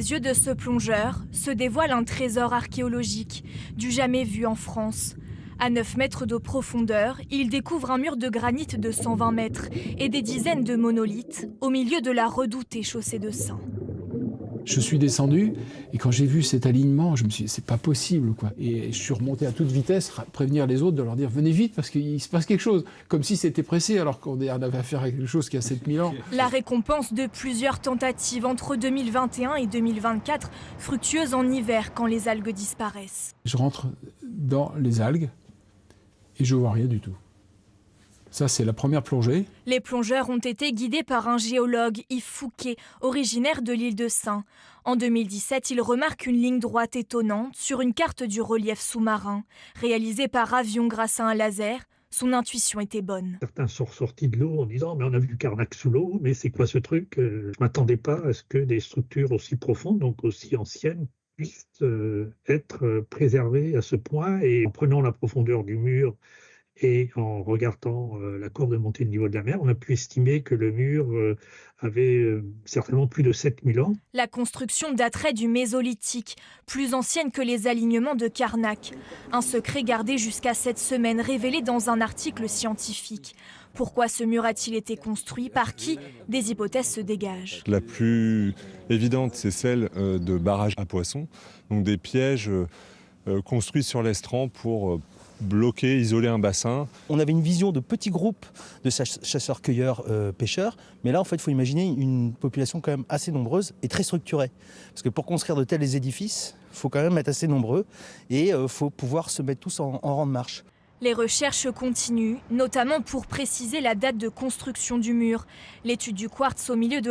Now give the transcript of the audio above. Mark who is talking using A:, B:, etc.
A: Aux yeux de ce plongeur se dévoile un trésor archéologique, du jamais vu en France. À 9 mètres de profondeur, il découvre un mur de granit de 120 mètres et des dizaines de monolithes au milieu de la redoutée chaussée de sang.
B: Je suis descendu et quand j'ai vu cet alignement, je me suis dit c'est pas possible quoi. Et je suis remonté à toute vitesse, prévenir les autres, de leur dire venez vite parce qu'il se passe quelque chose. Comme si c'était pressé alors qu'on avait affaire à quelque chose qui a 7000 ans.
A: La récompense de plusieurs tentatives entre 2021 et 2024, fructueuse en hiver quand les algues disparaissent.
B: Je rentre dans les algues et je vois rien du tout. Ça, c'est la première plongée.
A: Les plongeurs ont été guidés par un géologue, Yves Fouquet, originaire de l'île de Sein. En 2017, il remarque une ligne droite étonnante sur une carte du relief sous-marin. Réalisée par avion grâce à un laser, son intuition était bonne.
C: Certains sont ressortis de l'eau en disant « mais on a vu Carnac sous l'eau, mais c'est quoi ce truc ?» Je ne m'attendais pas à ce que des structures aussi profondes, donc aussi anciennes, puissent être préservées à ce point. Et en prenant la profondeur du mur, et en regardant la courbe de montée du niveau de la mer, on a pu estimer que le mur avait certainement plus de 7000 ans.
A: La construction daterait du Mésolithique, plus ancienne que les alignements de Carnac. Un secret gardé jusqu'à cette semaine, révélé dans un article scientifique. Pourquoi ce mur a-t-il été construit? Par qui? Des hypothèses se dégagent.
D: La plus évidente, c'est celle de barrages à poissons, donc des pièges construits sur l'estran pour bloquer, isoler un bassin.
E: On avait une vision de petits groupes de chasseurs-cueilleurs pêcheurs, mais là en fait il faut imaginer une population quand même assez nombreuse et très structurée. Parce que pour construire de tels édifices, il faut quand même être assez nombreux et il faut pouvoir se mettre tous en rang de marche.
A: Les recherches continuent, notamment pour préciser la date de construction du mur. L'étude du quartz au milieu de